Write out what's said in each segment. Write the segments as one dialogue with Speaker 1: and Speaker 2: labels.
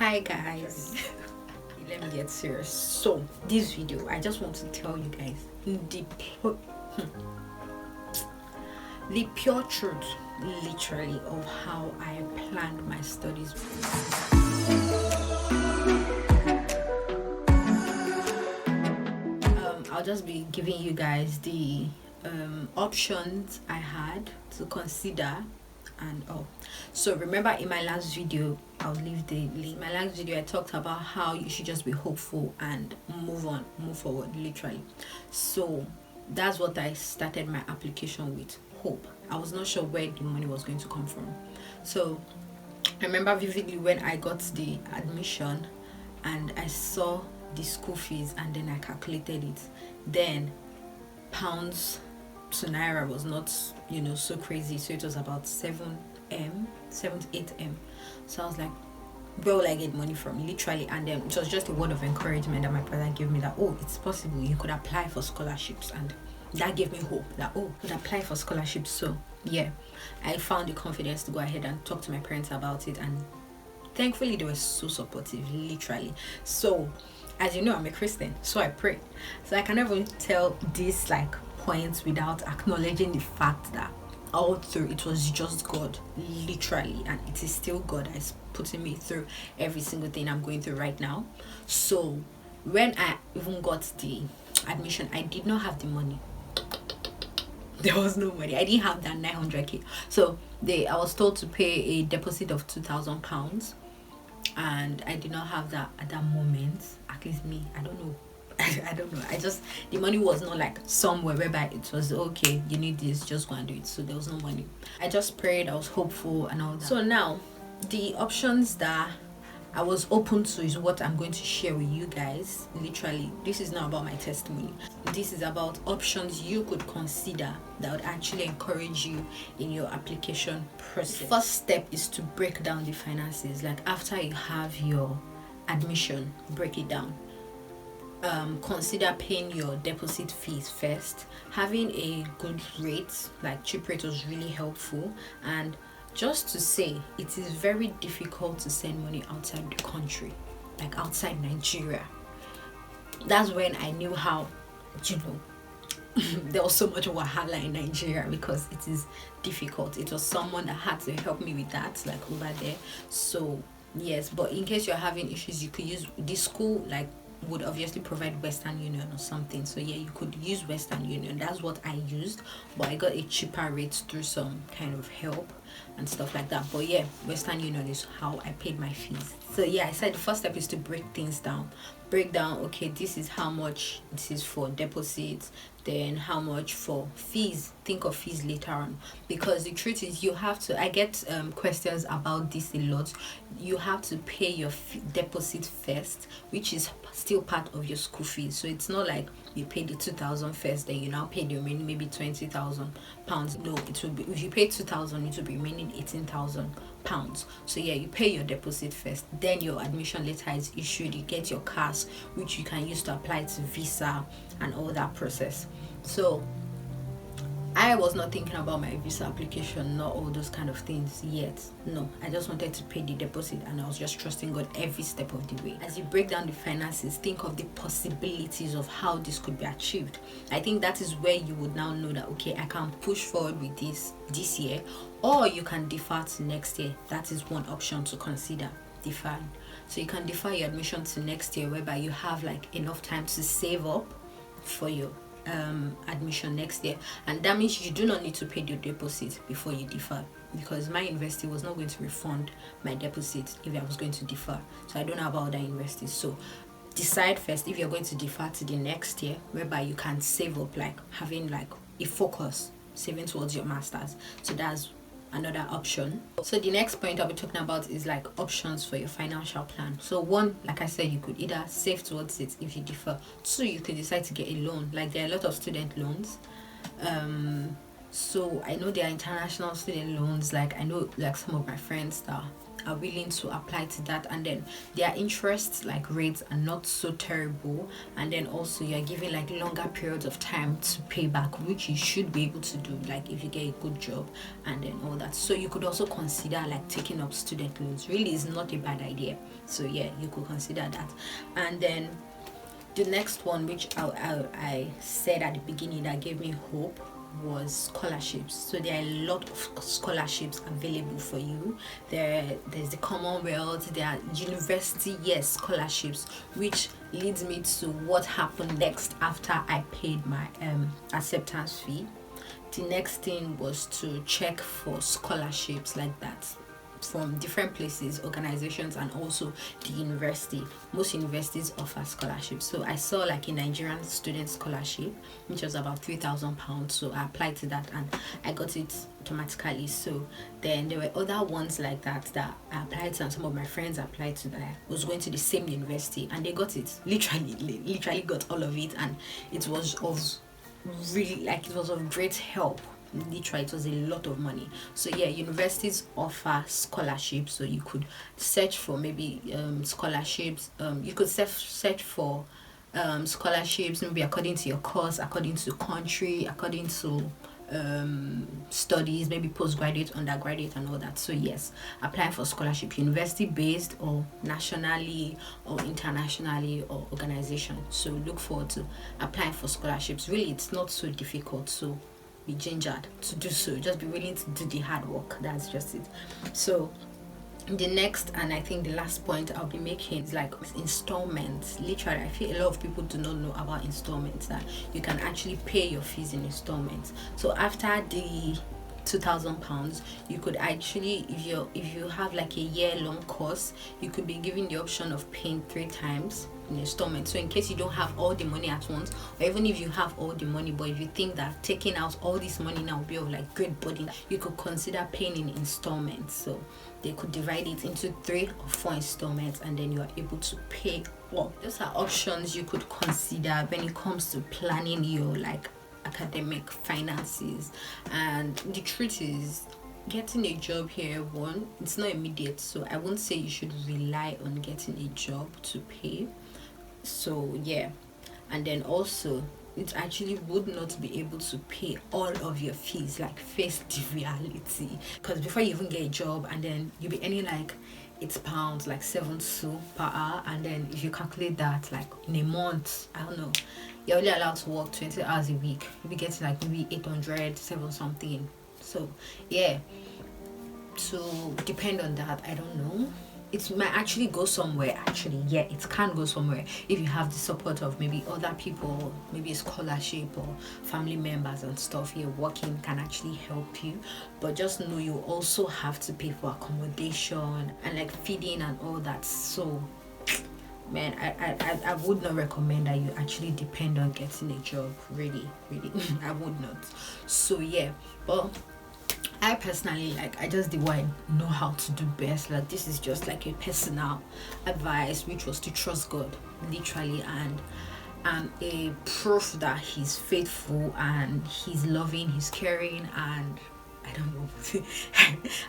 Speaker 1: Hi guys. Let me get serious. So this video, I just want to tell you guys the pure truth, literally, of how I planned my studies. I'll just be giving you guys the options I had to consider and all. So remember, in my last video, I'll leave the link. In my last video, I talked about how you should just be hopeful and move forward, literally. So that's what I started my application with, hope. I was not sure where the money was going to come from. So I remember vividly when I got the admission and I saw the school fees, and then I calculated it. Then pounds to naira was not, so crazy. So it was about 7 to 8 M. So I was like, where will I get money from, literally? And then it was just a word of encouragement that my brother gave me, that it's possible, you could apply for scholarships. And that gave me hope that you could apply for scholarships. So yeah, I found the confidence to go ahead and talk to my parents about it, and thankfully they were so supportive, literally. So as you know, I'm a Christian, so I pray. So I can never tell these points without acknowledging the fact that all through it was just God, literally, and it is still God that is putting me through every single thing I'm going through right now. So when I even got the admission, I did not have the money. There was no money. I didn't have that 900k. So I was told to pay a deposit of £2,000, and I did not have that at that moment. At least me, I don't know. I don't know. The money was not somewhere whereby it was okay, you need this, just go and do it. So there was no money. I just prayed, I was hopeful and all that. So now the options that I was open to is what I'm going to share with you guys. Literally, this is not about my testimony. This is about options you could consider that would actually encourage you in your application process. First step is to break down the finances. After you have your admission, break it down. Consider paying your deposit fees first. Having a good rate, cheap rate, was really helpful. And just to say, it is very difficult to send money outside the country, outside Nigeria. That's when I knew how, there was so much wahala in Nigeria, because it is difficult. It was someone that had to help me with that, over there. So yes, but in case you're having issues, you could use this school, would obviously provide Western Union or something. So yeah, you could use Western Union. That's what I used, but I got a cheaper rate through some kind of help and stuff like that. But yeah, Western Union is how I paid my fees. So yeah, I said the first step is to break things down. Break down, okay, this is how much this is for deposits, then how much for fees. Think of fees later on, because the truth is, you have to, I get questions about this a lot. You have to pay your deposit first, which is still part of your school fees. So it's not like you pay the 2,000 first, then you now pay the remaining maybe £20,000. No, it will be, if you pay 2,000, it will be remaining £18,000. So yeah, you pay your deposit first, then your admission letter is issued. You get your CAS, which you can use to apply to visa and all that process. So I was not thinking about my visa application, not all those kind of things yet. No, I just wanted to pay the deposit, and I was just trusting God every step of the way. As you break down the finances, think of the possibilities of how this could be achieved. I think that is where you would now know that, okay, I can push forward with this year, or you can defer to next year. That is one option to consider, deferring. So you can defer your admission to next year, whereby you have enough time to save up for your admission next year. And that means you do not need to pay your deposit before you defer, because my university was not going to refund my deposit if I was going to defer. So I don't know about other universities. So decide first if you're going to defer to the next year, whereby you can save up, having a focus, saving towards your masters. So that's another option. So the next point I'll be talking about is options for your financial plan. So one, like I said, you could either save towards it if you defer. Two, you could decide to get a loan. There are a lot of student loans. So I know there are international student loans. I know some of my friends that are willing to apply to that, and then their interest like rates are not so terrible, and then also you're giving like longer periods of time to pay back, which you should be able to do like if you get a good job and then all that. So you could also consider like taking up student loans. Really is not a bad idea. So yeah, you could consider that. And then the next one, which I said at the beginning that gave me hope, was scholarships. So there are a lot of scholarships available for you. There's the Commonwealth, there are university scholarships, which leads me to what happened next after I paid my acceptance fee. The next thing was to check for scholarships like that from different places, organizations, and also the university. Most universities offer scholarships. So I saw like a Nigerian student scholarship, which was about £3,000. So I applied to that and I got it automatically. So then there were other ones like that I applied to, and some of my friends applied to, that I was going to the same university, and they got it. Literally got all of it, and it was of great help. Literally, it was a lot of money. So yeah, universities offer scholarships, so you could search for maybe scholarships. You could search for scholarships maybe according to your course, according to country, according to studies, maybe postgraduate, undergraduate, and all that. So yes, apply for scholarship, university based or nationally or internationally or organization. So look forward to applying for scholarships. Really, it's not so difficult, so be gingered to do so. Just be willing to do the hard work. That's just it. So the next, and I think the last point I'll be making, is like installments. Literally, I feel a lot of people do not know about installments, that you can actually pay your fees in installments. So after the £2,000, you could actually, if you have like a year-long course, you could be given the option of paying 3 times in installments. So in case you don't have all the money at once, or even if you have all the money, but if you think that taking out all this money now will be of like great burden, you could consider paying in installments. So they could divide it into 3 or 4 installments, and then you are able to pay up. Those are options you could consider when it comes to planning your like academic finances. And the truth is, getting a job here, one, it's not immediate, so I won't say you should rely on getting a job to pay. So yeah, and then also it actually would not be able to pay all of your fees, like face the reality, because before you even get a job, and then you'll be earning like £8, like 7 sous per hour, and then if you calculate that like in a month, I don't know, you're only allowed to work 20 hours a week, you'll be getting like maybe 800, 7 something. So yeah, to depend on that, I don't know, it might actually go somewhere. Actually, yeah, it can go somewhere if you have the support of maybe other people, maybe a scholarship or family members and stuff here working can actually help you. But just know you also have to pay for accommodation and like feeding and all that. So man, I would not recommend that you actually depend on getting a job. Really I would not. So yeah, but I personally, like, I just did what I know how to do best. Like, this is just like a personal advice, which was to trust God, literally, and a proof that He's faithful and He's loving, He's caring, and I don't know.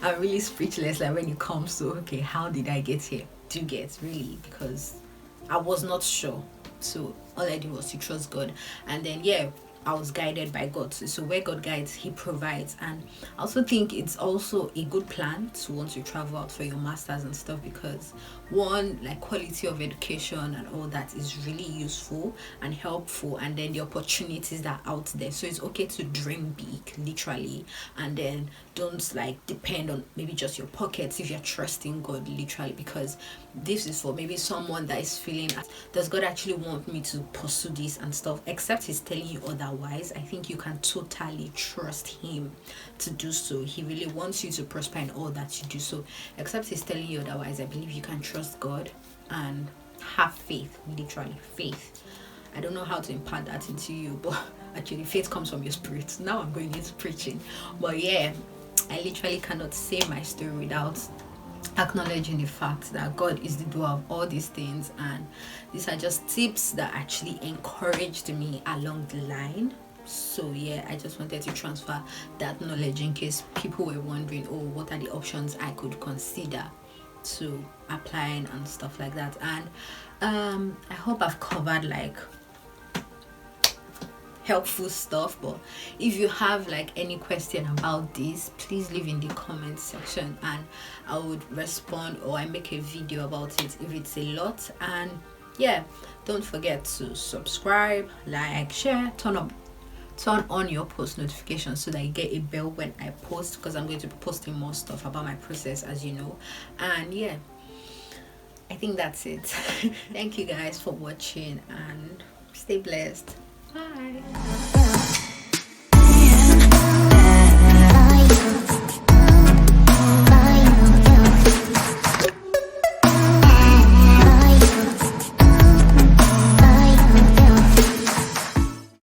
Speaker 1: I'm really speechless, like, when it comes to, okay, how did I get here? Do you get, really? Because I was not sure. So all I did was to trust God, and then yeah, I was guided by God. So where God guides, He provides. And I also think it's also a good plan to want to travel out for your masters and stuff, because one, like, quality of education and all that is really useful and helpful, and then the opportunities that are out there. So it's okay to dream big, literally, and then don't like depend on maybe just your pockets if you're trusting God, literally, because this is for maybe someone that is feeling, does God actually want me to pursue this and stuff? Except He's telling you otherwise, I think you can totally trust Him to do so. He really wants you to prosper in all that you do. So except He's telling you otherwise, I believe you can trust God and have faith, literally faith. I don't know how to impart that into you, but actually faith comes from your spirit. Now I'm going into preaching, but yeah, I literally cannot say my story without acknowledging the fact that God is the doer of all these things, and these are just tips that actually encouraged me along the line. So yeah, I just wanted to transfer that knowledge in case people were wondering, oh, what are the options I could consider. to applying and stuff like that. And I hope I've covered like helpful stuff, but if you have like any question about this, please leave in the comment section and I would respond, or I make a video about it if it's a lot. And yeah, don't forget to subscribe, like, share, turn on your post notifications so that you get a bell when I post, because I'm going to be posting more stuff about my process, as you know. And yeah, I think that's it. Thank you guys for watching and stay blessed. Bye.